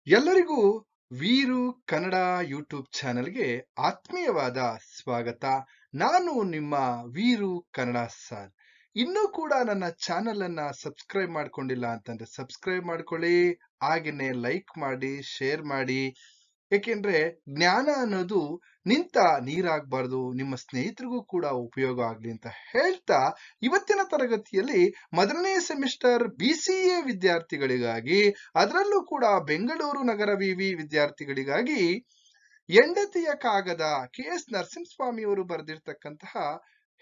ಎಲ್ಲರಿಗೂ ವೀರು ಕನ್ನಡ ಯೂಟ್ಯೂಬ್ ಚಾನೆಲ್ಗೆ ಆತ್ಮೀಯವಾದ ಸ್ವಾಗತ. ನಾನು ನಿಮ್ಮ ವೀರು ಕನ್ನಡ ಸರ್. ಇನ್ನೂ ಕೂಡ ನನ್ನ ಚಾನೆಲ್ ಅನ್ನ ಸಬ್ಸ್ಕ್ರೈಬ್ ಮಾಡ್ಕೊಂಡಿಲ್ಲ ಅಂತಂದ್ರೆ ಸಬ್ಸ್ಕ್ರೈಬ್ ಮಾಡ್ಕೊಳ್ಳಿ, ಹಾಗೇನೆ ಲೈಕ್ ಮಾಡಿ, ಶೇರ್ ಮಾಡಿ. ಏಕೆಂದ್ರೆ ಜ್ಞಾನ ಅನ್ನೋದು ನಿಂತ ನೀರಾಗಬಾರ್ದು, ನಿಮ್ಮ ಸ್ನೇಹಿತರಿಗೂ ಕೂಡ ಉಪಯೋಗ ಆಗ್ಲಿ ಅಂತ ಹೇಳ್ತಾ, ಇವತ್ತಿನ ತರಗತಿಯಲ್ಲಿ ಮೊದಲನೇ ಸೆಮಿಸ್ಟರ್ BCA ವಿದ್ಯಾರ್ಥಿಗಳಿಗಾಗಿ, ಅದರಲ್ಲೂ ಕೂಡ ಬೆಂಗಳೂರು ನಗರ ವಿವಿ ವಿದ್ಯಾರ್ಥಿಗಳಿಗಾಗಿ ಹೆಂಡತಿಯ ಕಾಗದ, KS ನರಸಿಂಹಸ್ವಾಮಿ ಅವರು ಬರೆದಿರ್ತಕ್ಕಂತಹ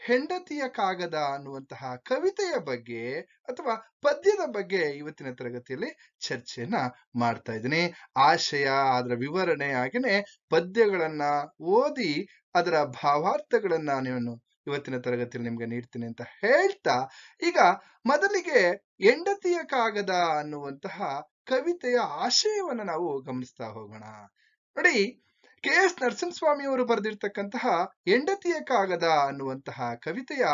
ಹೆಂಡತಿಯ ಕಾಗದ ಅನ್ನುವಂತಹ ಕವಿತೆಯ ಬಗ್ಗೆ ಅಥವಾ ಪದ್ಯದ ಬಗ್ಗೆ ಇವತ್ತಿನ ತರಗತಿಯಲ್ಲಿ ಚರ್ಚೆಯನ್ನ ಮಾಡ್ತಾ ಇದ್ದೀನಿ. ಆಶಯ, ಅದರ ವಿವರಣೆ, ಹಾಗೇನೆ ಪದ್ಯಗಳನ್ನ ಓದಿ ಅದರ ಭಾವಾರ್ಥಗಳನ್ನ ನಾನು ಇವತ್ತಿನ ತರಗತಿಯಲ್ಲಿ ನಿಮ್ಗೆ ನೀಡ್ತೀನಿ ಅಂತ ಹೇಳ್ತಾ, ಈಗ ಮೊದಲಿಗೆ ಹೆಂಡತಿಯ ಕಾಗದ ಅನ್ನುವಂತಹ ಕವಿತೆಯ ಆಶಯವನ್ನ ನಾವು ಗಮನಿಸ್ತಾ ಹೋಗೋಣ. ನೋಡಿ, KS ನರಸಿಂಹಸ್ವಾಮಿ ಅವರು ಬರೆದಿರ್ತಕ್ಕಂತಹ ಹೆಂಡತಿಯ ಕಾಗದ ಅನ್ನುವಂತಹ ಕವಿತೆಯ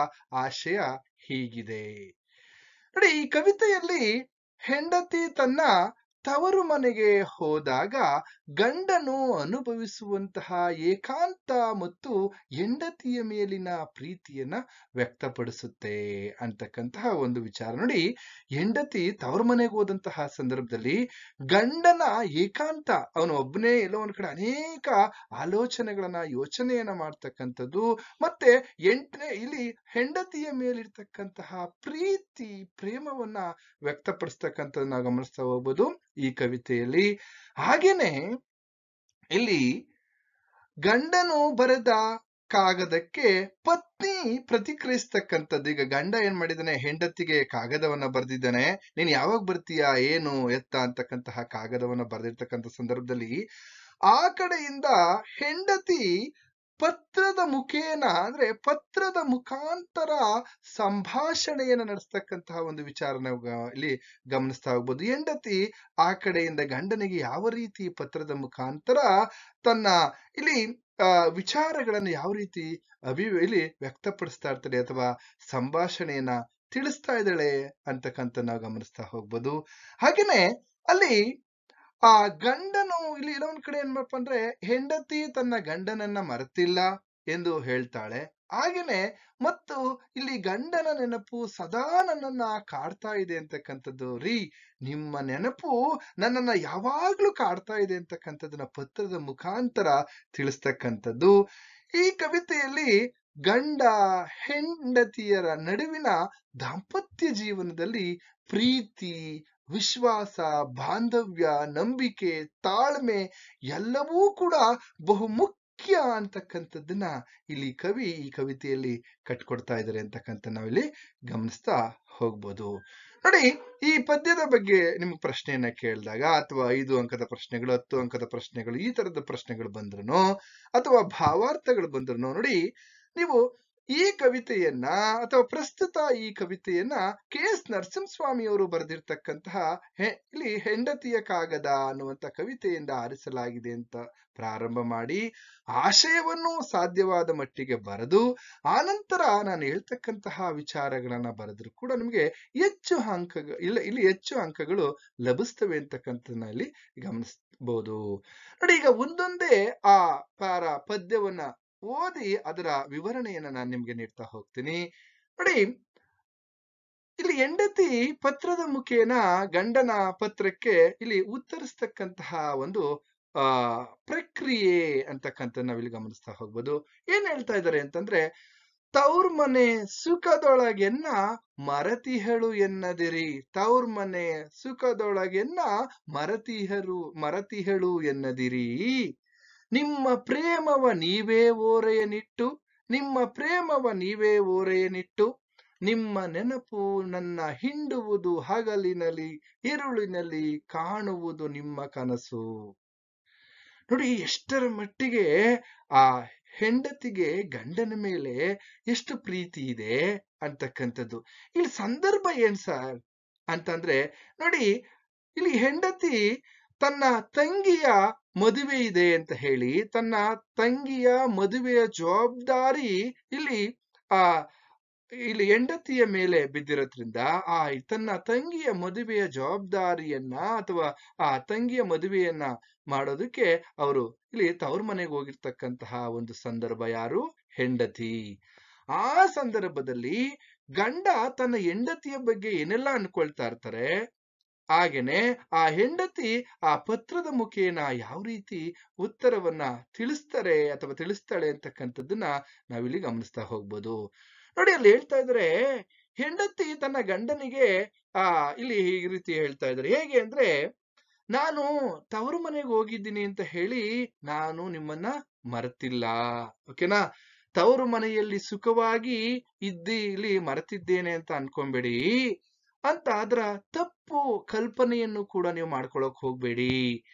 ಆಶಯ ಹೀಗಿದೆ. ನೋಡಿ, ಈ ಕವಿತೆಯಲ್ಲಿ ಹೆಂಡತಿ ತನ್ನ ತವರು ಮನೆಗೆ ಹೋದಾಗ ಗಂಡನು ಅನುಭವಿಸುವಂತಹ ಏಕಾಂತ ಮತ್ತು ಹೆಂಡತಿಯ ಮೇಲಿನ ಪ್ರೀತಿಯನ್ನ ವ್ಯಕ್ತಪಡಿಸುತ್ತೆ ಅಂತಕ್ಕಂತಹ ಒಂದು ವಿಚಾರ. ನೋಡಿ, ಹೆಂಡತಿ ತವರು ಮನೆಗೆ ಹೋದಂತಹ ಸಂದರ್ಭದಲ್ಲಿ ಗಂಡನ ಏಕಾಂತ, ಅವನು ಒಬ್ಬನೇ ಎಲ್ಲೋ ಒಂದ್ ಕಡೆ ಅನೇಕ ಆಲೋಚನೆಗಳನ್ನ, ಯೋಚನೆಯನ್ನ ಮಾಡ್ತಕ್ಕಂಥದ್ದು, ಮತ್ತೆ ಇಲ್ಲಿ ಹೆಂಡತಿಯ ಮೇಲಿರ್ತಕ್ಕಂತಹ ಪ್ರೀತಿ, ಪ್ರೇಮವನ್ನ ವ್ಯಕ್ತಪಡಿಸ್ತಕ್ಕಂಥದ್ದನ್ನ ಗಮನಿಸ್ತಾ ಹೋಗ್ಬೋದು ಈ ಕವಿತೆಯಲ್ಲಿ. ಹಾಗೇನೆ ಇಲ್ಲಿ ಗಂಡನು ಬರೆದ ಕಾಗದಕ್ಕೆ ಪತ್ನಿ ಪ್ರತಿಕ್ರಿಯಿಸ್ತಕ್ಕಂಥದ್ದು. ಈಗ ಗಂಡ ಏನ್ ಮಾಡಿದಾನೆ, ಹೆಂಡತಿಗೆ ಕಾಗದವನ್ನ ಬರೆದಿದ್ದಾನೆ, ನೀನ್ ಯಾವಾಗ ಬರ್ತೀಯಾ, ಏನು ಎತ್ತ ಅಂತಕ್ಕಂತಹ ಕಾಗದವನ್ನ ಬರೆದಿರ್ತಕ್ಕಂಥ ಸಂದರ್ಭದಲ್ಲಿ ಆ ಕಡೆಯಿಂದ ಹೆಂಡತಿ ಪತ್ರದ ಮುಖೇನ, ಅಂದ್ರೆ ಪತ್ರದ ಮುಖಾಂತರ ಸಂಭಾಷಣೆಯನ್ನು ನಡೆಸ್ತಕ್ಕಂತಹ ಒಂದು ವಿಚಾರನ ಇಲ್ಲಿ ಗಮನಿಸ್ತಾ ಹೋಗ್ಬೋದು. ಹೆಂಡತಿ ಆ ಕಡೆಯಿಂದ ಗಂಡನಿಗೆ ಯಾವ ರೀತಿ ಪತ್ರದ ಮುಖಾಂತರ ತನ್ನ ಇಲ್ಲಿ ವಿಚಾರಗಳನ್ನು ಯಾವ ರೀತಿ ಇಲ್ಲಿ ವ್ಯಕ್ತಪಡಿಸ್ತಾ ಇರ್ತಾಳೆ ಅಥವಾ ಸಂಭಾಷಣೆಯನ್ನ ತಿಳಿಸ್ತಾ ಇದ್ದಾಳೆ ಅಂತಕ್ಕಂಥ ನಾವು ಗಮನಿಸ್ತಾ ಹೋಗ್ಬೋದು. ಹಾಗೇನೆ ಅಲ್ಲಿ ಆ ಗಂಡನು ಇಲ್ಲಿ ಇರೋ ಒಂದ್ ಕಡೆ ಏನ್ಬಪ್ಪ ಅಂದ್ರೆ, ಹೆಂಡತಿ ತನ್ನ ಗಂಡನನ್ನ ಮರೆತಿಲ್ಲ ಎಂದು ಹೇಳ್ತಾಳೆ. ಹಾಗೇನೆ ಮತ್ತು ಇಲ್ಲಿ ಗಂಡನ ನೆನಪು ಸದಾ ನನ್ನನ್ನ ಕಾಡ್ತಾ ಇದೆ ಅಂತಕ್ಕಂಥದ್ದು. ನಿಮ್ಮ ನೆನಪು ನನ್ನನ್ನ ಯಾವಾಗ್ಲೂ ಕಾಡ್ತಾ ಇದೆ ಅಂತಕ್ಕಂಥದ್ದನ್ನ ಪತ್ರದ ಮುಖಾಂತರ ತಿಳಿಸ್ತಕ್ಕಂಥದ್ದು. ಈ ಕವಿತೆಯಲ್ಲಿ ಗಂಡ ಹೆಂಡತಿಯರ ನಡುವಿನ ದಾಂಪತ್ಯ ಜೀವನದಲ್ಲಿ ಪ್ರೀತಿ, ವಿಶ್ವಾಸ, ಬಾಂಧವ್ಯ, ನಂಬಿಕೆ, ತಾಳ್ಮೆ ಎಲ್ಲವೂ ಕೂಡ ಬಹುಮುಖ್ಯ ಅಂತಕ್ಕಂಥದ್ದನ್ನ ಇಲ್ಲಿ ಕವಿ ಈ ಕವಿತೆಯಲ್ಲಿ ಕಟ್ಕೊಡ್ತಾ ಇದ್ದಾರೆ ಅಂತಕ್ಕಂಥ ನಾವಿಲ್ಲಿ ಗಮನಿಸ್ತಾ ಹೋಗ್ಬೋದು. ನೋಡಿ, ಈ ಪದ್ಯದ ಬಗ್ಗೆ ನಿಮ್ಗೆ ಪ್ರಶ್ನೆಯನ್ನ ಕೇಳಿದಾಗ, ಅಥವಾ 5 ಅಂಕದ ಪ್ರಶ್ನೆಗಳು, 10 ಅಂಕದ ಪ್ರಶ್ನೆಗಳು, ಈ ತರದ ಪ್ರಶ್ನೆಗಳು ಬಂದ್ರು ಅಥವಾ ಭಾವಾರ್ಥಗಳು ಬಂದ್ರು, ನೋಡಿ ನೀವು ಈ ಕವಿತೆಯನ್ನ ಅಥವಾ ಪ್ರಸ್ತುತ ಈ ಕವಿತೆಯನ್ನ KS ನರಸಿಂಹಸ್ವಾಮಿ ಅವರು ಬರೆದಿರ್ತಕ್ಕಂತಹ ಇಲ್ಲಿ ಹೆಂಡತಿಯ ಕಾಗದ ಅನ್ನುವಂತ ಕವಿತೆಯಿಂದ ಆರಿಸಲಾಗಿದೆ ಅಂತ ಪ್ರಾರಂಭ ಮಾಡಿ, ಆಶಯವನ್ನು ಸಾಧ್ಯವಾದ ಮಟ್ಟಿಗೆ ಬರೆದು, ಆನಂತರ ನಾನು ಹೇಳ್ತಕ್ಕಂತಹ ವಿಚಾರಗಳನ್ನ ಬರೆದ್ರು ಕೂಡ ನಿಮಗೆ ಹೆಚ್ಚು ಇಲ್ಲಿ ಹೆಚ್ಚು ಅಂಕಗಳು ಲಭಿಸ್ತವೆ ಅಂತಕ್ಕಂಥದ್ದನ್ನ ಇಲ್ಲಿ ಗಮನಿಸಬಹುದು. ನೋಡಿ, ಈಗ ಒಂದೊಂದೇ ಆ ಪದ್ಯವನ್ನ ಓದಿ ಅದರ ವಿವರಣೆಯನ್ನ ನಾನು ನಿಮ್ಗೆ ನೀಡ್ತಾ ಹೋಗ್ತೀನಿ. ನೋಡಿ, ಇಲ್ಲಿ ಹೆಂಡತಿ ಪತ್ರದ ಮುಖೇನ ಗಂಡನ ಪತ್ರಕ್ಕೆ ಇಲ್ಲಿ ಉತ್ತರಿಸ್ತಕ್ಕಂತಹ ಒಂದು ಪ್ರಕ್ರಿಯೆ ಅಂತಕ್ಕಂಥ ನಾವಿಲ್ಲಿ ಗಮನಿಸ್ತಾ ಹೋಗ್ಬೋದು. ಏನ್ ಹೇಳ್ತಾ ಇದ್ದಾರೆ ಅಂತಂದ್ರೆ, ತವ್ರ ಮನೆ ಸುಖದೊಳಗೆನ್ನ ಮರತಿಹಳು ಎನ್ನದಿರಿ, ತವ್ರ ಮನೆ ಸುಖದೊಳಗೆನ್ನ ಮರತಿಹಳು ಎನ್ನದಿರಿ, ನಿಮ್ಮ ಪ್ರೇಮವ ನೀವೇ ಓರೆಯನಿಟ್ಟು, ನಿಮ್ಮ ಪ್ರೇಮವ ನೀವೇ ಓರೆಯನಿಟ್ಟು, ನಿಮ್ಮ ನೆನಪು ನನ್ನ ಹಿಂಡುವುದು ಹಗಲಿನಲ್ಲಿ, ಇರುಳಿನಲ್ಲಿ ಕಾಣುವುದು ನಿಮ್ಮ ಕನಸು. ನೋಡಿ, ಎಷ್ಟರ ಮಟ್ಟಿಗೆ ಆ ಹೆಂಡತಿಗೆ ಗಂಡನ ಮೇಲೆ ಎಷ್ಟು ಪ್ರೀತಿ ಇದೆ ಅಂತಕ್ಕಂಥದ್ದು. ಇಲ್ಲಿ ಸಂದರ್ಭ ಏನ್ ಸರ್ ಅಂತಂದ್ರೆ, ನೋಡಿ, ಇಲ್ಲಿ ಹೆಂಡತಿ ತನ್ನ ತಂಗಿಯ ಮದುವೆ ಇದೆ ಅಂತ ಹೇಳಿ, ತನ್ನ ತಂಗಿಯ ಮದುವೆಯ ಜವಾಬ್ದಾರಿ ಇಲ್ಲಿ ಇಲ್ಲಿ ಹೆಂಡತಿಯ ಮೇಲೆ ಬಿದ್ದಿರೋದ್ರಿಂದ ಆ ತನ್ನ ತಂಗಿಯ ಮದುವೆಯ ಜವಾಬ್ದಾರಿಯನ್ನ ಅಥವಾ ಆ ತಂಗಿಯ ಮದುವೆಯನ್ನ ಮಾಡೋದಕ್ಕೆ ಅವರು ಇಲ್ಲಿ ತವ್ರ ಮನೆಗೆ ಹೋಗಿರ್ತಕ್ಕಂತಹ ಒಂದು ಸಂದರ್ಭ. ಯಾರು? ಹೆಂಡತಿ. ಆ ಸಂದರ್ಭದಲ್ಲಿ ಗಂಡ ತನ್ನ ಹೆಂಡತಿಯ ಬಗ್ಗೆ ಏನೆಲ್ಲ ಅನ್ಕೊಳ್ತಾ ಇರ್ತಾರೆ, ಹಾಗೇನೆ ಆ ಹೆಂಡತಿ ಆ ಪತ್ರದ ಮುಖೇನ ಯಾವ ರೀತಿ ಉತ್ತರವನ್ನ ತಿಳಿಸ್ತಾರೆ ಅಥವಾ ತಿಳಿಸ್ತಾಳೆ ಅಂತಕ್ಕಂಥದ್ದನ್ನ ನಾವಿಲ್ಲಿ ಗಮನಿಸ್ತಾ ಹೋಗ್ಬೋದು. ನೋಡಿ, ಅಲ್ಲಿ ಹೇಳ್ತಾ ಇದ್ರೆ ಹೆಂಡತಿ ತನ್ನ ಗಂಡನಿಗೆ ಇಲ್ಲಿ ಈ ರೀತಿ ಹೇಳ್ತಾ ಇದ್ದಾರೆ. ಹೇಗೆ ಅಂದ್ರೆ, ನಾನು ತವರು ಮನೆಗೆ ಹೋಗಿದ್ದೀನಿ ಅಂತ ಹೇಳಿ ನಾನು ನಿಮ್ಮನ್ನ ಮರೆತಿಲ್ಲ, ಓಕೆನಾ? ತವರು ಮನೆಯಲ್ಲಿ ಸುಖವಾಗಿ ಇಲ್ಲಿ ಮರೆತಿದ್ದೇನೆ ಅಂತ ಅನ್ಕೊಂಬೇಡಿ ಅಂತ ಅದರ ತಪ್ಪು ಕಲ್ಪನೆಯನ್ನು ಕೂಡ ನೀವು ಮಾಡ್ಕೊಳಕ್ ಹೋಗ್ಬೇಡಿ.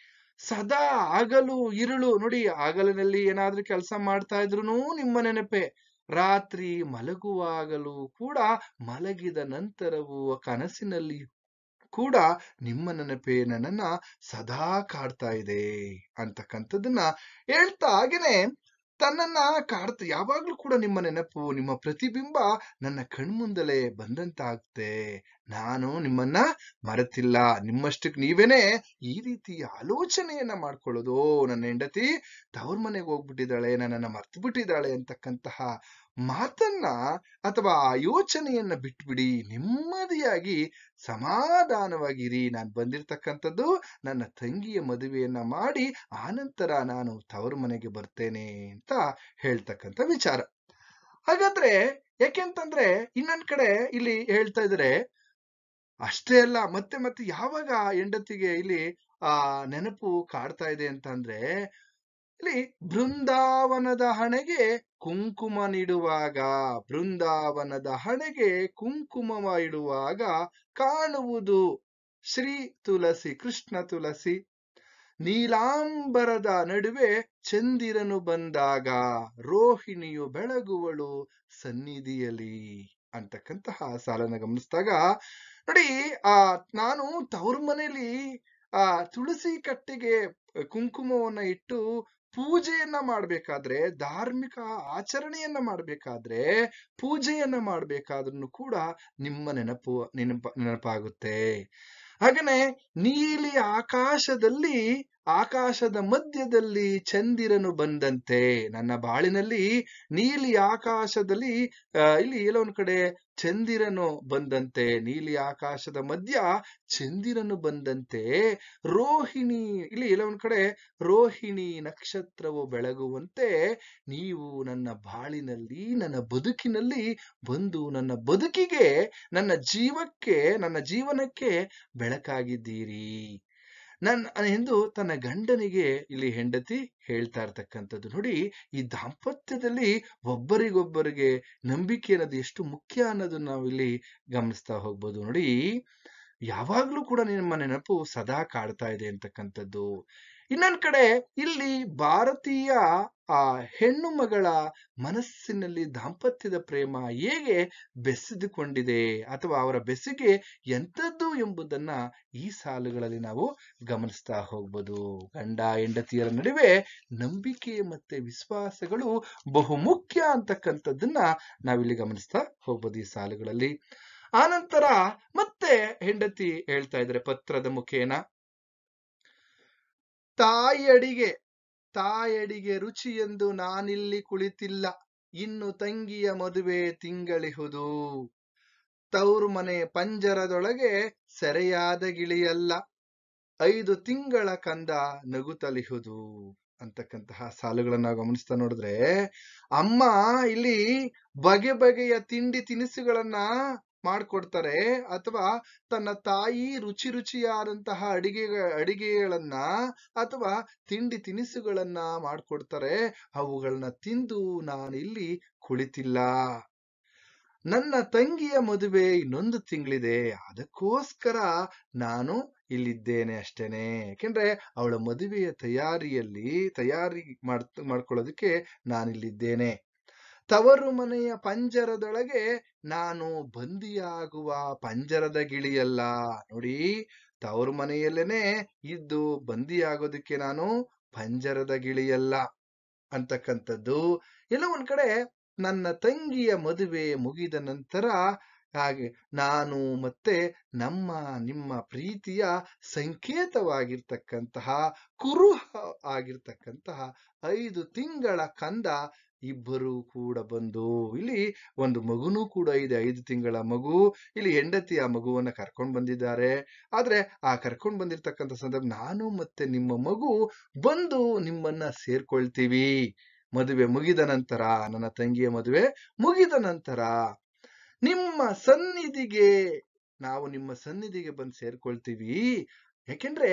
ಸದಾ ಹಗಲು ಇರುಳು, ನೋಡಿ, ಹಗಲಿನಲ್ಲಿ ಏನಾದ್ರೂ ಕೆಲಸ ಮಾಡ್ತಾ ಇದ್ರು ನಿಮ್ಮ ನೆನಪೆ, ರಾತ್ರಿ ಮಲಗುವಾಗಲೂ ಕೂಡ, ಮಲಗಿದ ನಂತರವೂ ಕನಸಿನಲ್ಲಿ ಕೂಡ ನಿಮ್ಮ ನೆನಪೇ ನನ್ನನ್ನ ಸದಾ ಕಾಡ್ತಾ ಇದೆ ಅಂತಕ್ಕಂಥದ್ದನ್ನ ಹೇಳ್ತಾ, ಹಾಗೇನೆ ತನ್ನನ್ನ ಯಾವಾಗ್ಲೂ ಕೂಡ ನಿಮ್ಮ ನೆನಪು, ನಿಮ್ಮ ಪ್ರತಿಬಿಂಬ ನನ್ನ ಕಣ್ಮುಂದಲೇ ಬಂದಂತಾಗುತ್ತೆ. ನಾನು ನಿಮ್ಮನ್ನ ಮರೆತಿಲ್ಲ, ನಿಮ್ಮಷ್ಟಕ್ಕೆ ನೀವೇನೆ ಈ ರೀತಿ ಆಲೋಚನೆಯನ್ನ ಮಾಡ್ಕೊಳ್ಳೋದು, ನನ್ನ ಹೆಂಡತಿ ತವ್ರ ಮನೆಗೆ ಹೋಗ್ಬಿಟ್ಟಿದ್ದಾಳೆ, ನನ್ನನ್ನ ಮರ್ತು ಬಿಟ್ಟಿದ್ದಾಳೆ ಅಂತಕ್ಕಂತಹ ಮಾತನ್ನ ಅಥವಾ ಆ ಯೋಚನೆಯನ್ನ ಬಿಟ್ಬಿಡಿ. ನೆಮ್ಮದಿಯಾಗಿ ಸಮಾಧಾನವಾಗಿರಿ. ನಾನು ಬಂದಿರ್ತಕ್ಕಂಥದ್ದು ನನ್ನ ತಂಗಿಯ ಮದುವೆಯನ್ನ ಮಾಡಿ ಆನಂತರ ನಾನು ತವರು ಮನೆಗೆ ಬರ್ತೇನೆ ಅಂತ ಹೇಳ್ತಕ್ಕಂಥ ವಿಚಾರ. ಹಾಗಾದ್ರೆ ಯಾಕೆಂತಂದ್ರೆ ಇನ್ನೊಂದ್ ಕಡೆ ಇಲ್ಲಿ ಹೇಳ್ತಾ ಇದ್ರೆ, ಅಷ್ಟೇ ಅಲ್ಲ, ಮತ್ತೆ ಮತ್ತೆ ಯಾವಾಗ ಹೆಂಡತಿಗೆ ಇಲ್ಲಿ ನೆನಪು ಕಾಡ್ತಾ ಇದೆ ಅಂತ ಅಂದ್ರೆ, ಇಲ್ಲಿ ಬೃಂದಾವನದ ಹಣೆಗೆ ಕುಂಕುಮ ನೀಡುವಾಗ, ಬೃಂದಾವನದ ಹಣೆಗೆ ಕುಂಕುಮವ ಇಡುವಾಗ ಕಾಣುವುದು ಶ್ರೀ ತುಳಸಿ, ಕೃಷ್ಣ ತುಳಸಿ. ನೀಲಾಂಬರದ ನಡುವೆ ಚಂದಿರನು ಬಂದಾಗ ರೋಹಿಣಿಯು ಬೆಳಗುವಳು ಸನ್ನಿಧಿಯಲ್ಲಿ ಅಂತಕ್ಕಂತಹ ಸಾಲನ್ನ ಗಮನಿಸಿದಾಗ, ನೋಡಿ, ನಾನು ತವ್ರ ಮನೇಲಿ ತುಳಸಿ ಕಟ್ಟೆಗೆ ಕುಂಕುಮವನ್ನ ಇಟ್ಟು ಪೂಜೆಯನ್ನ ಮಾಡ್ಬೇಕಾದ್ರೆ, ಧಾರ್ಮಿಕ ಆಚರಣೆಯನ್ನ ಮಾಡ್ಬೇಕಾದ್ರೆ, ಪೂಜೆಯನ್ನ ಮಾಡ್ಬೇಕಾದ್ರೂ ಕೂಡ ನಿಮ್ಮ ನೆನಪಾಗುತ್ತೆ. ಹಾಗೇನೆ ನೀಲಿ ಆಕಾಶದ ಮಧ್ಯದಲ್ಲಿ ಚಂದಿರನು ಬಂದಂತೆ, ನನ್ನ ಬಾಳಿನಲ್ಲಿ ನೀಲಿ ಆಕಾಶದಲ್ಲಿ ಇಲ್ಲಿ ಎಲ್ಲೋ ಒಂದ್ ಕಡೆ ಚಂದಿರನು ಬಂದಂತೆ, ನೀಲಿ ಆಕಾಶದ ಮಧ್ಯ ಚಂದಿರನು ಬಂದಂತೆ, ರೋಹಿಣಿ, ಇಲ್ಲಿ ಎಲ್ಲೋ ಒಂದ್ ಕಡೆ ರೋಹಿಣಿ ನಕ್ಷತ್ರವು ಬೆಳಗುವಂತೆ ನೀವು ನನ್ನ ಬಾಳಿನಲ್ಲಿ, ನನ್ನ ಬದುಕಿನಲ್ಲಿ ಬಂದು ನನ್ನ ಬದುಕಿಗೆ, ನನ್ನ ಜೀವನಕ್ಕೆ ಬೆಳಕಾಗಿದ್ದೀರಿ ಎಂದು ತನ್ನ ಗಂಡನಿಗೆ ಇಲ್ಲಿ ಹೆಂಡತಿ ಹೇಳ್ತಾ ಇರ್ತಕ್ಕಂಥದ್ದು. ನೋಡಿ, ಈ ದಾಂಪತ್ಯದಲ್ಲಿ ಒಬ್ಬರಿಗೊಬ್ಬರಿಗೆ ನಂಬಿಕೆ ಅನ್ನೋದು ಎಷ್ಟು ಮುಖ್ಯ ಅನ್ನೋದನ್ನ ನಾವು ಇಲ್ಲಿ ಗಮನಿಸ್ತಾ ಹೋಗ್ಬೋದು. ನೋಡಿ, ಯಾವಾಗ್ಲೂ ಕೂಡ ನಿಮ್ಮ ನೆನಪು ಸದಾ ಕಾಡ್ತಾ ಇದೆ ಅಂತಕ್ಕಂಥದ್ದು. ಇನ್ನೊಂದ್ ಕಡೆ ಇಲ್ಲಿ ಭಾರತೀಯ ಹೆಣ್ಣು ಮಗಳ ಮನಸ್ಸಿನಲ್ಲಿ ದಾಂಪತ್ಯದ ಪ್ರೇಮ ಹೇಗೆ ಬೆಸೆದುಕೊಂಡಿದೆ ಅಥವಾ ಅವರ ಬೆಸುಗೆ ಎಂಥದ್ದು ಎಂಬುದನ್ನ ಈ ಸಾಲುಗಳಲ್ಲಿ ನಾವು ಗಮನಿಸ್ತಾ ಹೋಗ್ಬೋದು. ಗಂಡ ಹೆಂಡತಿಯರ ನಡುವೆ ನಂಬಿಕೆ ಮತ್ತೆ ವಿಶ್ವಾಸಗಳು ಬಹುಮುಖ್ಯ ಅಂತಕ್ಕಂಥದ್ದನ್ನ ನಾವಿಲ್ಲಿ ಗಮನಿಸ್ತಾ ಹೋಗ್ಬೋದು ಈ ಸಾಲುಗಳಲ್ಲಿ. ಆನಂತರ ಮತ್ತೆ ಹೆಂಡತಿ ಹೇಳ್ತಾ ಇದ್ರೆ ಪತ್ರದ ಮುಖೇನ, ತಾಯಡಿಗೆ ರುಚಿಯೆಂದು ನಾನಿಲ್ಲಿ ಕುಳಿತಿಲ್ಲ, ಇನ್ನು ತಂಗಿಯ ಮದುವೆ ತಿಂಗಳಿಹುದು, ತವರು ಮನೆ ಪಂಜರದೊಳಗೆ ಸೆರೆಯಾದ ಗಿಳಿಯಲ್ಲ, 5 ತಿಂಗಳ ಕಂದ ನಗುತ್ತಲಿಹುದು ಅಂತಕ್ಕಂತಹ ಸಾಲುಗಳನ್ನ ಗಮನಿಸ್ತಾ ನೋಡಿದ್ರೆ, ಅಮ್ಮ ಇಲ್ಲಿ ಬಗೆ ಬಗೆಯ ತಿಂಡಿ ತಿನಿಸುಗಳನ್ನ ಮಾಡ್ಕೊಡ್ತಾರೆ ಅಥವಾ ತನ್ನ ತಾಯಿ ರುಚಿಯಾದಂತಹ ಅಡಿಗೆಗಳನ್ನ ಅಥವಾ ತಿಂಡಿ ತಿನಿಸುಗಳನ್ನ ಮಾಡ್ಕೊಡ್ತಾರೆ. ಅವುಗಳನ್ನ ತಿಂದು ನಾನಿಲ್ಲಿ ಕುಳಿತಿಲ್ಲ. ನನ್ನ ತಂಗಿಯ ಮದುವೆ ಇನ್ನೊಂದು ತಿಂಗಳಿದೆ, ಅದಕ್ಕೋಸ್ಕರ ನಾನು ಇಲ್ಲಿದ್ದೇನೆ ಅಷ್ಟೇನೆ. ಯಾಕೆಂದ್ರೆ ಅವಳ ಮದುವೆಯ ತಯಾರಿ ಮಾಡ್ಕೊಳ್ಳೋದಕ್ಕೆ ನಾನಿಲ್ಲಿದ್ದೇನೆ. ತವರು ಮನೆಯ ಪಂಜರದೊಳಗೆ ನಾನು ಬಂದಿಯಾಗುವ ಪಂಜರದ ಗಿಳಿಯಲ್ಲ. ನೋಡಿ, ತವರು ಮನೆಯಲ್ಲೇನೆ ಇದ್ದು ಬಂದಿಯಾಗೋದಕ್ಕೆ ನಾನು ಪಂಜರದ ಗಿಳಿಯಲ್ಲ ಅಂತಕ್ಕಂಥದ್ದು. ಎಲ್ಲ ಒಂದ್ ಕಡೆ ನನ್ನ ತಂಗಿಯ ಮದುವೆ ಮುಗಿದ ನಂತರ ಹಾಗೆ ನಾನು ಮತ್ತೆ ನಿಮ್ಮ ಪ್ರೀತಿಯ ಸಂಕೇತವಾಗಿರ್ತಕ್ಕಂತಹ ಕುರುಹ ಆಗಿರ್ತಕ್ಕಂತಹ 5 ತಿಂಗಳ ಕಂದ ಇಬ್ಬರು ಕೂಡ ಬಂದು ಇಲ್ಲಿ ಒಂದು ಮಗುನೂ ಕೂಡ ಇದೆ, 5 ತಿಂಗಳ ಮಗು. ಇಲ್ಲಿ ಹೆಂಡತಿ ಆ ಮಗುವನ್ನ ಕರ್ಕೊಂಡು ಬಂದಿದ್ದಾರೆ. ಆದ್ರೆ ಆ ಕರ್ಕೊಂಡು ಬಂದಿರ್ತಕ್ಕಂಥ ಸಂದರ್ಭ ನಾನು ಮತ್ತೆ ನಿಮ್ಮ ಮಗು ಬಂದು ನಿಮ್ಮನ್ನ ಸೇರ್ಕೊಳ್ತೀವಿ ಮದುವೆ ಮುಗಿದ ನಂತರ, ನನ್ನ ತಂಗಿಯ ಮದುವೆ ಮುಗಿದ ನಂತರ ನಾವು ನಿಮ್ಮ ಸನ್ನಿಧಿಗೆ ಬಂದು ಸೇರ್ಕೊಳ್ತೀವಿ. ಯಾಕೆಂದ್ರೆ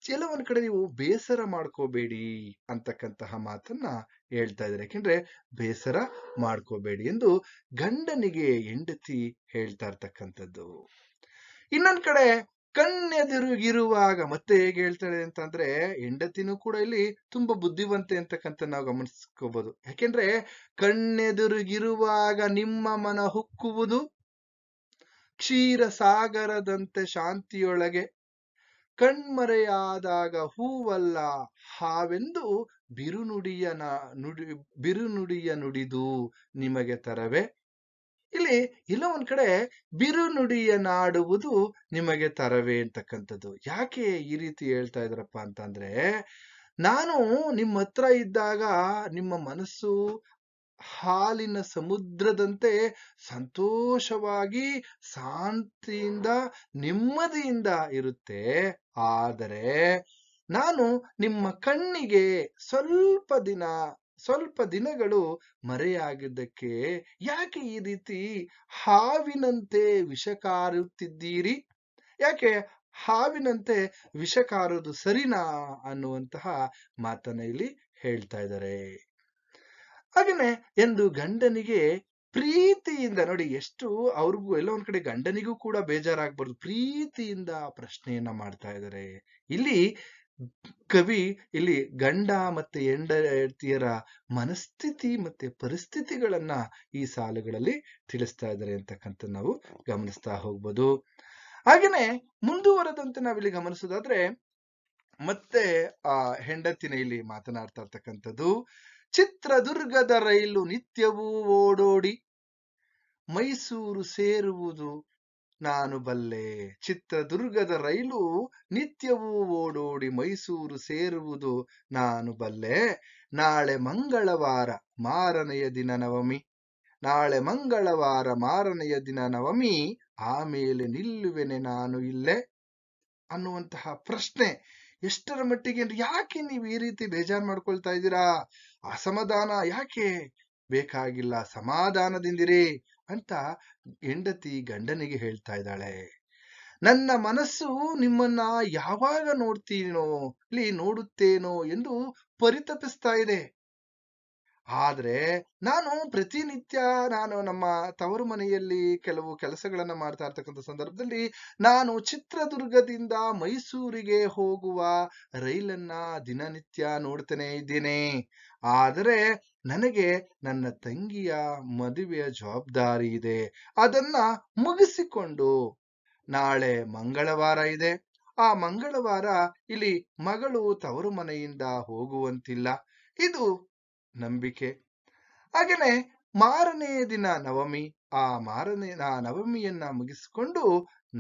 ಕೆಲವೊಂದ್ ಕಡೆ ನೀವು ಬೇಸರ ಮಾಡ್ಕೋಬೇಡಿ ಅಂತಕ್ಕಂತಹ ಮಾತನ್ನ ಹೇಳ್ತಾ ಇದ್ದಾರೆ. ಯಾಕೆಂದ್ರೆ ಬೇಸರ ಮಾಡ್ಕೋಬೇಡಿ ಎಂದು ಗಂಡನಿಗೆ ಹೆಂಡತಿ ಹೇಳ್ತಾ ಇರ್ತಕ್ಕಂಥದ್ದು. ಇನ್ನೊಂದ್ ಕಡೆ ಕಣ್ಣೆದುರುಗಿರುವಾಗ ಮತ್ತೆ ಹೇಗೆ ಹೇಳ್ತಾಳೆ ಅಂತಂದ್ರೆ, ಹೆಂಡತಿನೂ ಕೂಡ ಇಲ್ಲಿ ತುಂಬಾ ಬುದ್ಧಿವಂತೆ ಅಂತಕ್ಕಂಥ ನಾವು ಗಮನಿಸ್ಕೋಬಹುದು. ಯಾಕೆಂದ್ರೆ ಕಣ್ಣೆದುರುಗಿರುವಾಗ ನಿಮ್ಮ ಮನ ಹುಕ್ಕುವುದು ಕ್ಷೀರ ಸಾಗರದಂತೆ ಶಾಂತಿಯೊಳಗೆ, ಕಣ್ಮರೆಯಾದಾಗ ಹೂವಲ್ಲ ಹಾವೆಂದು ಬಿರುನುಡಿಯ ನುಡಿದು ನಿಮಗೆ ತರವೆ. ಇಲ್ಲಿ ಎಲ್ಲೋ ಒಂದ್ ಕಡೆ ಬಿರುನುಡಿಯ ನಾಡುವುದು ನಿಮಗೆ ತರವೇ ಅಂತಕ್ಕಂಥದ್ದು. ಯಾಕೆ ಈ ರೀತಿ ಹೇಳ್ತಾ ಇದ್ರಪ್ಪ ಅಂತಂದ್ರೆ, ನಾನು ನಿಮ್ಮ ಹತ್ರ ಇದ್ದಾಗ ನಿಮ್ಮ ಮನಸ್ಸು ಹಾಲಿನ ಸಮುದ್ರದಂತೆ ಸಂತೋಷವಾಗಿ ಶಾಂತಿಯಿಂದ ನೆಮ್ಮದಿಯಿಂದ ಇರುತ್ತೆ. ಆದರೆ ನಾನು ನಿಮ್ಮ ಕಣ್ಣಿಗೆ ಸ್ವಲ್ಪ ದಿನಗಳು ಮರೆಯಾಗಿದ್ದಕ್ಕೆ ಯಾಕೆ ಈ ರೀತಿ ಹಾವಿನಂತೆ ವಿಷ ಕಾರುತ್ತಿದ್ದೀರಿ? ಯಾಕೆ ಹಾವಿನಂತೆ ವಿಷ ಕಾರುವುದು ಸರಿನಾ ಅನ್ನುವಂತಹ ಮಾತನ್ನ ಇಲ್ಲಿ ಹೇಳ್ತಾ ಇದ್ದಾರೆ. ಹಾಗೇನೆ ಎಂದು ಗಂಡನಿಗೆ ಪ್ರೀತಿಯಿಂದ, ನೋಡಿ ಎಷ್ಟು ಅವ್ರಿಗೂ ಎಲ್ಲ ಒಂದ್ ಕಡೆ ಗಂಡನಿಗೂ ಕೂಡ ಬೇಜಾರಾಗ್ಬಾರ್ದು, ಪ್ರೀತಿಯಿಂದ ಪ್ರಶ್ನೆಯನ್ನ ಮಾಡ್ತಾ ಇದ್ದಾರೆ. ಇಲ್ಲಿ ಕವಿ ಇಲ್ಲಿ ಗಂಡ ಮತ್ತೆ ಹೆಂಡತಿಯರ ಮನಸ್ಥಿತಿ ಮತ್ತೆ ಪರಿಸ್ಥಿತಿಗಳನ್ನ ಈ ಸಾಲುಗಳಲ್ಲಿ ತಿಳಿಸ್ತಾ ಇದ್ದಾರೆ ಅಂತಕ್ಕಂಥ ನಾವು ಗಮನಿಸ್ತಾ ಹೋಗ್ಬೋದು. ಹಾಗೇನೆ ಮುಂದುವರೆದಂತೆ ನಾವಿಲ್ಲಿ ಗಮನಿಸೋದಾದ್ರೆ ಮತ್ತೆ ಆ ಹೆಂಡತಿನ ಇಲ್ಲಿ ಮಾತನಾಡ್ತಾ ಇರ್ತಕ್ಕಂಥದ್ದು, ಚಿತ್ರದುರ್ಗದ ರೈಲು ನಿತ್ಯವೂ ಓಡೋಡಿ ಮೈಸೂರು ಸೇರುವುದು ನಾನು ಬಲ್ಲೆ. ಚಿತ್ರದುರ್ಗದ ರೈಲು ನಿತ್ಯವೂ ಓಡೋಡಿ ಮೈಸೂರು ಸೇರುವುದು ನಾನು ಬಲ್ಲೆ. ನಾಳೆ ಮಂಗಳವಾರ ಮಾರನೆಯ ದಿನ ನವಮಿ, ಆಮೇಲೆ ನಿಲ್ಲುವೆನೆ ನಾನು ಇಲ್ಲೇ ಅನ್ನುವಂತಹ ಪ್ರಶ್ನೆ ಎಷ್ಟರ ಮಟ್ಟಿಗೆ, ಯಾಕೆ ನೀವು ಈ ರೀತಿ ಬೇಜಾರು ಮಾಡ್ಕೊಳ್ತಾ ಇದ್ದೀರಾ? ಅಸಮಾಧಾನ ಯಾಕೆ? ಬೇಕಾಗಿಲ್ಲ, ಸಮಾಧಾನದಿಂದಿರಿ ಅಂತ ಹೆಂಡತಿ ಗಂಡನಿಗೆ ಹೇಳ್ತಾ ಇದ್ದಾಳೆ. ನನ್ನ ಮನಸ್ಸು ನಿಮ್ಮನ್ನ ಯಾವಾಗ ನೋಡುತ್ತೇನೋ ಎಂದು ಪರಿತಪಿಸ್ತಾ ಇದೆ. ಆದ್ರೆ ಪ್ರತಿನಿತ್ಯ ನಾನು ನಮ್ಮ ತವರು ಮನೆಯಲ್ಲಿ ಕೆಲವು ಕೆಲಸಗಳನ್ನ ಮಾಡ್ತಾ ಇರ್ತಕ್ಕಂಥ ಸಂದರ್ಭದಲ್ಲಿ ನಾನು ಚಿತ್ರದುರ್ಗದಿಂದ ಮೈಸೂರಿಗೆ ಹೋಗುವ ರೈಲನ್ನ ದಿನನಿತ್ಯ ನೋಡ್ತಾನೆ ಇದ್ದೇನೆ. ಆದರೆ ನನಗೆ ನನ್ನ ತಂಗಿಯ ಮದುವೆಯ ಜವಾಬ್ದಾರಿ ಇದೆ. ಅದನ್ನ ಮುಗಿಸಿಕೊಂಡು ನಾಳೆ ಮಂಗಳವಾರ ಇದೆ. ಆ ಮಂಗಳವಾರ ಇಲ್ಲಿ ಮಗಳು ತವರು ಮನೆಯಿಂದ ಹೋಗುವಂತಿಲ್ಲ. ಇದು ನಂಬಿಕೆ. ಹಾಗೇನೆ ಮಾರನೇ ದಿನ ನವಮಿ, ಆ ನವಮಿಯನ್ನ ಮುಗಿಸಿಕೊಂಡು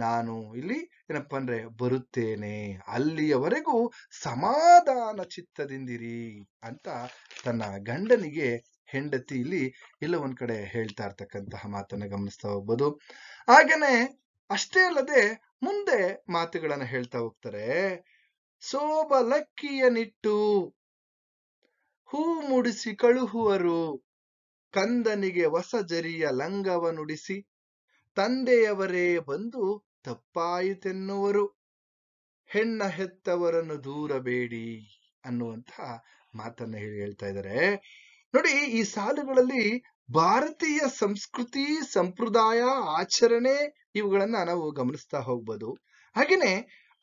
ನಾನು ಇಲ್ಲಿ ಏನಪ್ಪಾ ಅಂದ್ರೆ ಬರುತ್ತೇನೆ. ಅಲ್ಲಿಯವರೆಗೂ ಸಮಾಧಾನ ಚಿತ್ತದಿಂದಿರಿ ಅಂತ ತನ್ನ ಗಂಡನಿಗೆ ಹೆಂಡತಿ ಇಲ್ಲಿ ಎಲ್ಲ ಒಂದ್ ಕಡೆ ಹೇಳ್ತಾ ಇರ್ತಕ್ಕಂತಹ ಮಾತನ್ನ ಗಮನಿಸ್ತಾ ಹೋಗ್ಬೋದು. ಹಾಗೇನೆ ಅಷ್ಟೇ ಅಲ್ಲದೆ ಮುಂದೆ ಮಾತುಗಳನ್ನ ಹೇಳ್ತಾ ಹೋಗ್ತಾರೆ. ಸೋಬಲಕ್ಕಿಯ ನಿಟ್ಟು ಹೂ ಮುಡಿಸಿ ಕಳುಹುವರು, ಕಂದನಿಗೆ ಹೊಸ ಜರಿಯ ಲಂಗವ ನುಡಿಸಿ ತಂದೆಯವರೇ ಬಂದು ತಪ್ಪಾಯಿತೆನ್ನುವರು, ಹೆಣ್ಣ ಹೆತ್ತವರನ್ನು ದೂರಬೇಡಿ ಅನ್ನುವಂತಹ ಮಾತನ್ನ ಹೇಳ್ತಾ ಇದ್ದಾರೆ. ನೋಡಿ, ಈ ಸಾಲುಗಳಲ್ಲಿ ಭಾರತೀಯ ಸಂಸ್ಕೃತಿ, ಸಂಪ್ರದಾಯ, ಆಚರಣೆ ಇವುಗಳನ್ನ ನಾವು ಗಮನಿಸ್ತಾ ಹೋಗ್ಬೋದು. ಹಾಗೇನೆ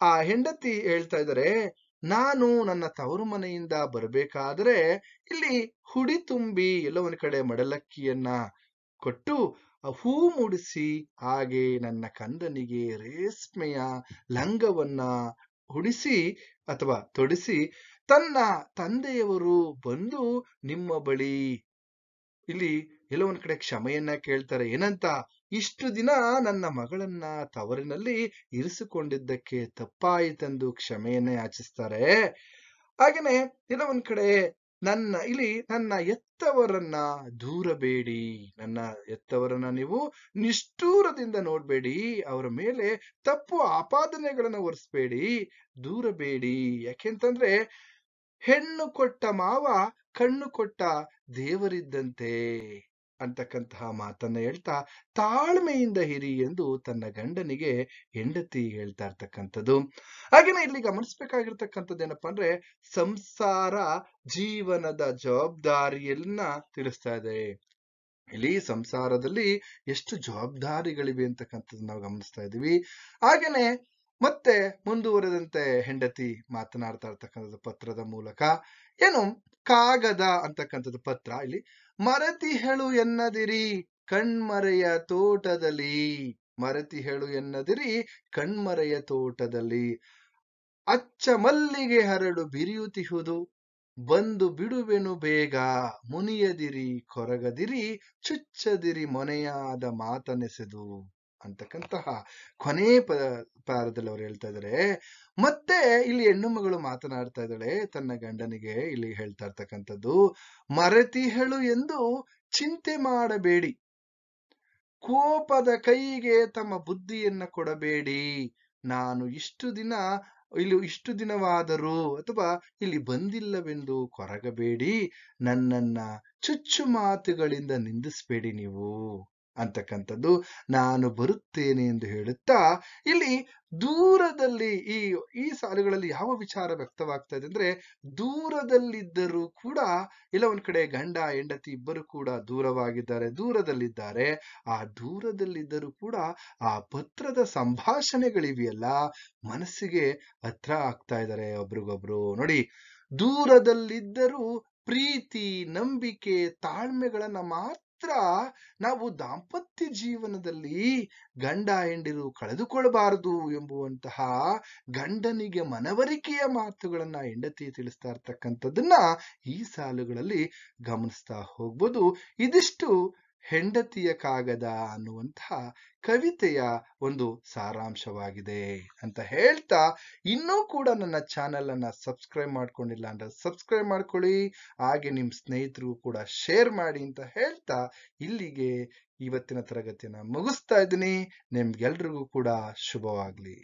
ಆ ಹೆಂಡತಿ ಹೇಳ್ತಾ ಇದ್ದಾರೆ, ನಾನು ನನ್ನ ತವರು ಮನೆಯಿಂದ ಬರಬೇಕಾದ್ರೆ ಇಲ್ಲಿ ಹುಡಿ ತುಂಬಿ ಎಲ್ಲೋ ಒಂದ್ ಕಡೆ ಮಡಲಕ್ಕಿಯನ್ನ ಕೊಟ್ಟು ಹೂ ಮುಡಿಸಿ, ಹಾಗೆ ನನ್ನ ಕಂದನಿಗೆ ರೇಷ್ಮೆಯ ಲಂಗವನ್ನ ಹುಡಿಸಿ ಅಥವಾ ತೊಡಿಸಿ ತನ್ನ ತಂದೆಯವರು ಬಂದು ನಿಮ್ಮ ಬಳಿ ಇಲ್ಲಿ ಎಲ್ಲೋ ಒಂದ್ ಕಡೆ ಕ್ಷಮೆಯನ್ನ ಕೇಳ್ತಾರೆ. ಏನಂತ? ಇಷ್ಟು ದಿನ ನನ್ನ ಮಗಳನ್ನ ತವರಿನಲ್ಲಿ ಇರಿಸಿಕೊಂಡಿದ್ದಕ್ಕೆ ತಪ್ಪಾಯಿತೆಂದು ಕ್ಷಮೆಯನ್ನ ಯಾಚಿಸ್ತಾರೆ. ಹಾಗೇನೆ ಎಲ್ಲೋ ಒಂದ್ ಕಡೆ ನನ್ನ ಎತ್ತವರನ್ನ ದೂರಬೇಡಿ, ನನ್ನ ಎತ್ತವರನ್ನ ನೀವು ನಿಷ್ಠೂರದಿಂದ ನೋಡ್ಬೇಡಿ, ಅವರ ಮೇಲೆ ತಪ್ಪು ಆಪಾದನೆಗಳನ್ನ ಹೊರಿಸ್ಬೇಡಿ, ದೂರಬೇಡಿ. ಯಾಕೆಂತಂದ್ರೆ ಹೆಣ್ಣು ಕೊಟ್ಟ ಮಾವ ಕಣ್ಣು ಕೊಟ್ಟ ದೇವರಿದ್ದಂತೆ ಅಂತಕ್ಕಂತಹ ಮಾತನ್ನ ಹೇಳ್ತಾ ತಾಳ್ಮೆಯಿಂದ ಇರಿ ಎಂದು ತನ್ನ ಗಂಡನಿಗೆ ಹೆಂಡತಿ ಹೇಳ್ತಾ ಇರ್ತಕ್ಕಂಥದ್ದು. ಹಾಗೇನೆ ಇಲ್ಲಿ ಗಮನಿಸ್ಬೇಕಾಗಿರ್ತಕ್ಕಂಥದ್ದು ಏನಪ್ಪಾ ಅಂದ್ರೆ ಸಂಸಾರ ಜೀವನದ ಜವಾಬ್ದಾರಿಯನ್ನ ತಿಳಿಸ್ತಾ ಇದೆ. ಇಲ್ಲಿ ಸಂಸಾರದಲ್ಲಿ ಎಷ್ಟು ಜವಾಬ್ದಾರಿಗಳಿವೆ ಅಂತಕ್ಕಂಥದ್ದು ನಾವು ಗಮನಿಸ್ತಾ ಇದೀವಿ. ಹಾಗೇನೆ ಮತ್ತೆ ಮುಂದುವರೆದಂತೆ ಹೆಂಡತಿ ಮಾತನಾಡ್ತಾ ಇರ್ತಕ್ಕಂಥದ್ದು ಪತ್ರದ ಮೂಲಕ ಏನು ಕಾಗದ ಅಂತಕ್ಕಂಥದ್ದು ಪತ್ರ. ಇಲ್ಲಿ ಮರೆತಿಹೆಳು ಎನ್ನದಿರಿ ಕಣ್ಮರೆಯ ತೋಟದಲ್ಲಿ, ಮರೆತಿಹೆಳು ಎನ್ನದಿರಿ ಕಣ್ಮರೆಯ ತೋಟದಲ್ಲಿ, ಅಚ್ಚ ಮಲ್ಲಿಗೆ ಹರಡು ಬಿರಿಯುತಿಹುದು ಬಂದು ಬಿಡುವೆನು ಬೇಗ, ಮುನಿಯದಿರಿ ಕೊರಗದಿರಿ ಚುಚ್ಚದಿರಿ ಮೊನೆಯಾದ ಮಾತನೆಸೆದು ಅಂತಕ್ಕಂತಹ ಕೊನೆ ಪಾರದಲ್ಲಿ ಅವ್ರು ಹೇಳ್ತಾ ಇದಾರೆ. ಮತ್ತೆ ಇಲ್ಲಿ ಹೆಣ್ಣು ಮಗಳು ಮಾತನಾಡ್ತಾ ಇದ್ದಾಳೆ ತನ್ನ ಗಂಡನಿಗೆ. ಇಲ್ಲಿ ಹೇಳ್ತಾ ಇರ್ತಕ್ಕಂಥದ್ದು, ಮರೆತಿಹೆಳು ಎಂದು ಚಿಂತೆ ಮಾಡಬೇಡಿ, ಕೋಪದ ಕೈಗೆ ತಮ್ಮ ಬುದ್ಧಿಯನ್ನ ಕೊಡಬೇಡಿ, ನಾನು ಇಷ್ಟು ದಿನವಾದರೂ ಅಥವಾ ಇಲ್ಲಿ ಬಂದಿಲ್ಲವೆಂದು ಕೊರಗಬೇಡಿ, ನನ್ನನ್ನ ಚುಚ್ಚು ಮಾತುಗಳಿಂದ ನಿಂದಿಸ್ಬೇಡಿ ನೀವು ಅಂತಕ್ಕಂಥದ್ದು. ನಾನು ಬರುತ್ತೇನೆ ಎಂದು ಹೇಳುತ್ತಾ ಇಲ್ಲಿ ದೂರದಲ್ಲಿ ಈ ಸಾಲುಗಳಲ್ಲಿ ಯಾವ ವಿಚಾರ ವ್ಯಕ್ತವಾಗ್ತಾ ಇದೆ ಅಂದ್ರೆ, ದೂರದಲ್ಲಿದ್ದರೂ ಕೂಡ ಇಲ್ಲ ಒಂದ್ ಕಡೆ ಗಂಡ ಹೆಂಡತಿ ಇಬ್ಬರು ಕೂಡ ದೂರದಲ್ಲಿದ್ದಾರೆ. ಆ ದೂರದಲ್ಲಿದ್ದರೂ ಕೂಡ ಆ ಪತ್ರದ ಸಂಭಾಷಣೆಗಳಿವೆಯಲ್ಲ, ಮನಸ್ಸಿಗೆ ಹತ್ರ ಆಗ್ತಾ ಇದ್ದಾರೆ ಒಬ್ರಿಗೊಬ್ರು. ನೋಡಿ, ದೂರದಲ್ಲಿದ್ದರೂ ಪ್ರೀತಿ, ನಂಬಿಕೆ, ತಾಳ್ಮೆಗಳನ್ನ ಮಾತ್ರ ನಾವು ದಾಂಪತ್ಯ ಜೀವನದಲ್ಲಿ ಗಂಡ ಹೆಂಡಿರು ಕಳೆದುಕೊಳ್ಳಬಾರದು ಎಂಬುವಂತಹ ಗಂಡನಿಗೆ ಮನವರಿಕೆಯ ಮಾತುಗಳನ್ನ ಹೆಂಡತಿ ತಿಳಿಸ್ತಾ ಇರ್ತಕ್ಕಂಥದ್ದನ್ನ ಈ ಸಾಲುಗಳಲ್ಲಿ ಗಮನಿಸ್ತಾ ಹೋಗ್ಬೋದು. ಇದಿಷ್ಟು ಹೆಂಡತಿಯ ಕಾಗದ ಅನ್ನುವಂತಹ ಕವಿತೆಯ ಒಂದು ಸಾರಾಂಶವಾಗಿದೆ ಅಂತ ಹೇಳ್ತಾ, ಇನ್ನೂ ಕೂಡ ನನ್ನ ಚಾನೆಲ್ ಅನ್ನ ಸಬ್ಸ್ಕ್ರೈಬ್ ಮಾಡ್ಕೊಂಡಿಲ್ಲ ಅಂದ್ರೆ ಸಬ್ಸ್ಕ್ರೈಬ್ ಮಾಡ್ಕೊಳ್ಳಿ, ಹಾಗೆ ನಿಮ್ ಸ್ನೇಹಿತರು ಕೂಡ ಶೇರ್ ಮಾಡಿ ಅಂತ ಹೇಳ್ತಾ ಇಲ್ಲಿಗೆ ಇವತ್ತಿನ ತರಗತಿಯನ್ನ ಮುಗಿಸ್ತಾ ಇದ್ದೀನಿ. ನಿಮ್ಗೆಲ್ರಿಗೂ ಕೂಡ ಶುಭವಾಗ್ಲಿ.